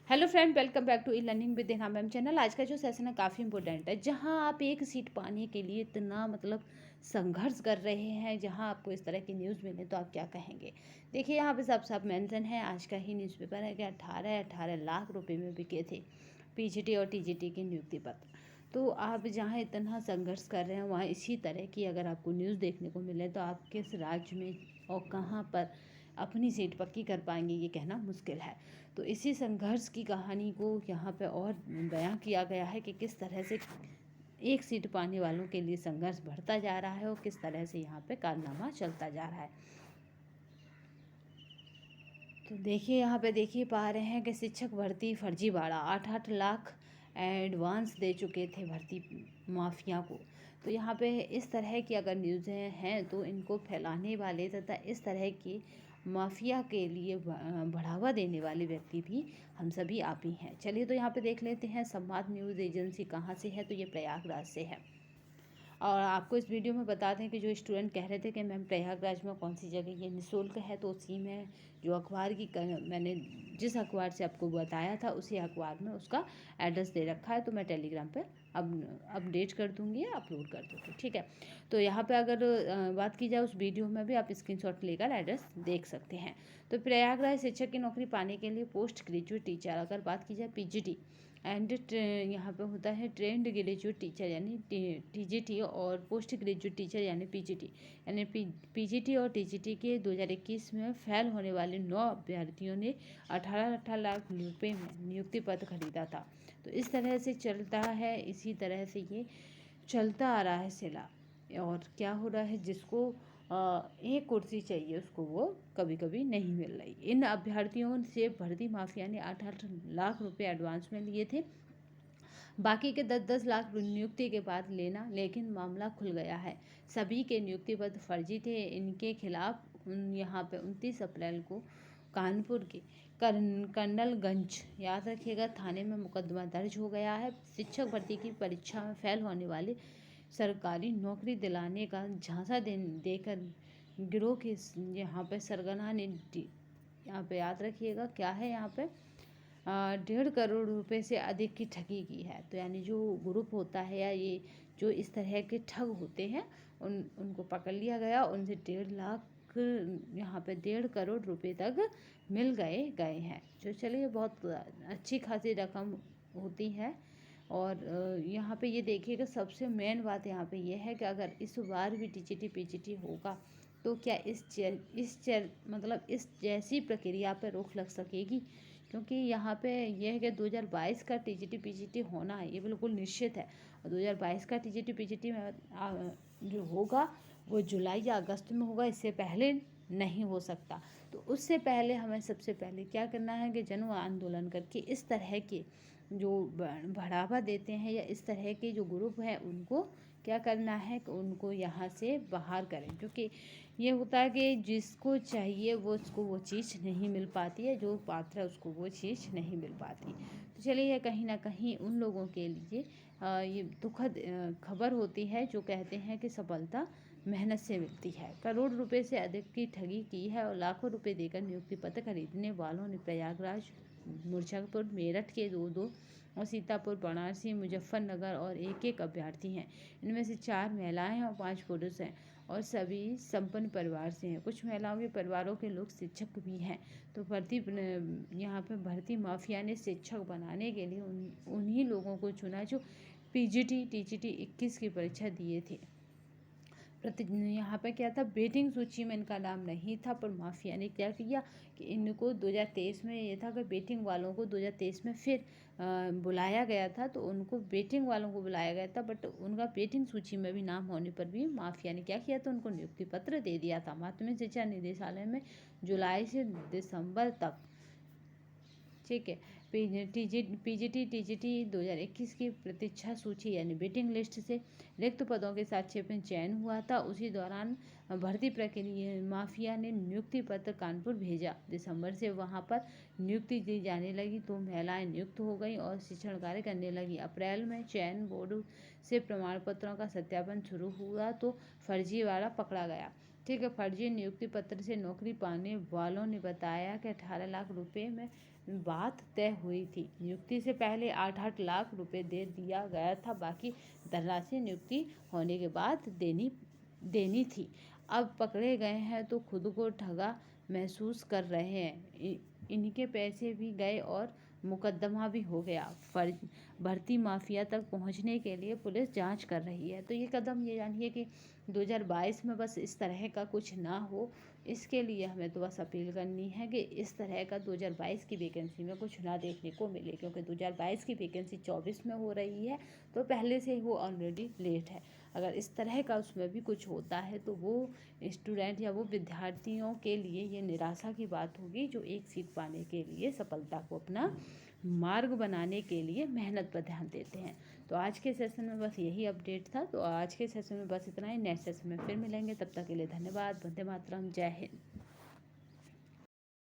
Hello friend, welcome back to e learning with Neha ma'am channel. आज का जो session है काफ़ी इंपॉर्टेंट है, जहां आप एक सीट पाने के लिए इतना संघर्ष कर रहे हैं। जहां आपको इस तरह की न्यूज़ मिले तो आप क्या कहेंगे। देखिए, यहाँ पे साफ साफ मेंशन है, आज का ही न्यूज़पेपर है कि 18 लाख रुपए में बिके थे पीजीटी और टीजीटी के नियुक्ति पत्र। तो आप जहाँ इतना संघर्ष कर रहे हैं, वहाँ इसी तरह की अगर आपको न्यूज़ देखने को मिले तो आप किस राज्य में और कहाँ पर अपनी सीट पक्की कर पाएंगे, ये कहना मुश्किल है। तो इसी संघर्ष की कहानी को यहाँ पे और बयां किया गया है कि किस तरह से एक सीट पाने वालों के लिए संघर्ष बढ़ता जा रहा है और किस तरह से यहाँ पे कारनामा चलता जा रहा है। तो देखिए, यहाँ पे देखिए पा रहे हैं कि शिक्षक भर्ती फर्जीवाड़ा, 8-8 लाख एडवांस दे चुके थे भर्ती माफिया को। तो यहाँ पे इस तरह की अगर न्यूज़ें हैं तो इनको फैलाने वाले तथा इस तरह की माफिया के लिए बढ़ावा देने वाले व्यक्ति भी हम सभी आप ही हैं। चलिए, तो यहाँ पे देख लेते हैं संवाद न्यूज़ एजेंसी कहाँ से है। तो ये प्रयागराज से है। और आपको इस वीडियो में बता दें कि जो स्टूडेंट कह रहे थे कि मैम प्रयागराज में कौन सी जगह ये निःशुल्क है, तो उसी में जो अखबार की मैंने जिस अखबार से आपको बताया था उसी अखबार में उसका एड्रेस दे रखा है। तो मैं टेलीग्राम पे अब अपडेट कर दूँगी या अपलोड कर दूँगी, ठीक है। तो यहाँ पे अगर बात की जाए उस वीडियो में भी आप स्क्रीनशॉट लेकर एड्रेस देख सकते हैं। तो प्रयागराज शिक्षक की नौकरी पाने के लिए पोस्ट ग्रेजुएट टीचर, अगर बात की जाए पीजीटी एंड यहाँ पे होता है ट्रेंड ग्रेजुएट टीचर यानी टीजीटी और पोस्ट ग्रेजुएट टीचर यानी पीजीटी, यानी पीजीटी और टीजीटी के 2021 में फेल होने वाले 9 अभ्यर्थियों ने 18 लाख रुपए में नियुक्ति पत्र खरीदा था। तो इस तरह से चलता है, इसी तरह से ये चलता आ रहा है सिला। और क्या हो रहा है, जिसको एक कुर्सी चाहिए उसको वो कभी कभी नहीं मिल रही। इन अभ्यर्थियों से भर्ती माफिया ने 8-8 लाख रुपए एडवांस में लिए थे, बाकी के 10-10 लाख नियुक्ति के बाद लेना। लेकिन मामला खुल गया है, सभी के नियुक्ति पत्र फर्जी थे। इनके खिलाफ यहाँ पे 29 अप्रैल को कानपुर के कर्नलगंज, याद रखिएगा, थाने में मुकदमा दर्ज हो गया है। शिक्षक भर्ती की परीक्षा में फेल होने वाले सरकारी नौकरी दिलाने का झांसा देकर गिरोह के यहाँ पे सरगना ने यहाँ पे याद रखिएगा क्या है, यहाँ पे 1.5 करोड़ रुपए से अधिक की ठगी की है। तो यानी जो ग्रुप होता है या ये जो इस तरह के ठग होते हैं उनको पकड़ लिया गया। उनसे 1.5 लाख यहाँ पे 1.5 करोड़ रुपए तक मिल गए हैं। जो चलिए बहुत अच्छी खासी रकम होती है। और यहाँ पे ये देखिएगा, सबसे मेन बात यहाँ पे ये है कि अगर इस बार भी टीजीटी पीजीटी होगा तो क्या इस जैसी प्रक्रिया पर रोक लग सकेगी। क्योंकि यहाँ पे यह है कि 2022 का टीजीटी पीजीटी होना है, ये बिल्कुल निश्चित है। और 2022 का टीजीटी पीजीटी में जो होगा वो जुलाई या अगस्त में होगा, इससे पहले नहीं हो सकता। तो उससे पहले हमें सबसे पहले क्या करना है कि जन आंदोलन करके इस तरह के जो बढ़ावा देते हैं या इस तरह के जो ग्रुप हैं उनको क्या करना है कि उनको यहाँ से बाहर करें। क्योंकि ये होता है कि जिसको चाहिए वो उसको वो चीज़ नहीं मिल पाती है, जो पात्र है उसको वो चीज़ नहीं मिल पाती। तो चलिए, ये कहीं ना कहीं उन लोगों के लिए ये दुखद खबर होती है जो कहते हैं कि सफलता मेहनत से मिलती है। करोड़ रुपए से अधिक की ठगी की है और लाखों रुपए देकर नियुक्ति पत्र खरीदने वालों ने प्रयागराज, मुजफ्फरपुर, मेरठ के 2-2 और सीतापुर, वाराणसी, मुजफ्फरनगर और एक अभ्यर्थी हैं। इनमें से 4 महिलाएं हैं और 5 पुरुष हैं और सभी संपन्न परिवार से हैं। कुछ महिलाओं के परिवारों के लोग शिक्षक भी हैं। तो यहाँ पे भर्ती माफिया ने शिक्षक बनाने के लिए उन्हीं लोगों को चुना जो पीजीटी टीजीटी 21 की परीक्षा दिए थे। यहाँ पे क्या था, वेटिंग सूची में इनका नाम नहीं था, पर माफिया ने क्या किया कि इनको 2023 में ये था कि वेटिंग वालों को 2023 में फिर बुलाया गया था। तो उनको वेटिंग वालों को बुलाया गया था, बट उनका वेटिंग सूची में भी नाम होने पर भी माफिया ने क्या किया था, उनको नियुक्ति पत्र दे दिया था। माध्यमिक शिक्षा निदेशालय में जुलाई से दिसंबर तक, ठीक है, पीजीटी टीजीटी 2021 की प्रतीक्षा सूची यानी वेटिंग लिस्ट से रिक्त पदों के साथ 6 में चयन हुआ था। उसी दौरान भर्ती प्रक्रिया माफिया ने नियुक्ति पत्र कानपुर भेजा। दिसंबर से वहां पर नियुक्ति दी जाने लगी तो महिलाएं नियुक्त हो गई और शिक्षण कार्य करने लगी। अप्रैल में चयन बोर्ड से प्रमाण पत्रों का सत्यापन शुरू हुआ तो फर्जीवाड़ा पकड़ा गया। ठीक है। फर्जी नियुक्ति पत्र से नौकरी पाने वालों ने बताया कि 18 लाख रुपए में बात तय हुई थी। नियुक्ति से पहले 8-8 लाख रुपए दे दिया गया था, बाकी धनराशि नियुक्ति होने के बाद देनी थी। अब पकड़े गए हैं तो खुद को ठगा महसूस कर रहे हैं। इनके पैसे भी गए और मुकदमा भी हो गया। भर्ती माफिया तक पहुंचने के लिए पुलिस जांच कर रही है। तो ये कदम, ये जानिए कि 2022 में बस इस तरह का कुछ ना हो, इसके लिए हमें तो बस अपील करनी है कि इस तरह का 2022 की वैकेंसी में कुछ ना देखने को मिले, क्योंकि 2022 की वैकेंसी 24 में हो रही है, तो पहले से ही वो ऑलरेडी लेट है। अगर इस तरह का उसमें भी कुछ होता है तो वो स्टूडेंट या वो विद्यार्थियों के लिए ये निराशा की बात होगी, जो एक सीट पाने के लिए सफलता को अपना मार्ग बनाने के लिए मेहनत पर ध्यान देते हैं। तो आज के सेशन में बस यही अपडेट था। तो आज के सेशन में बस इतना ही। नेक्स्ट सेशन में फिर मिलेंगे, तब तक के लिए धन्यवाद। वंदे मातरम, जय हिंद।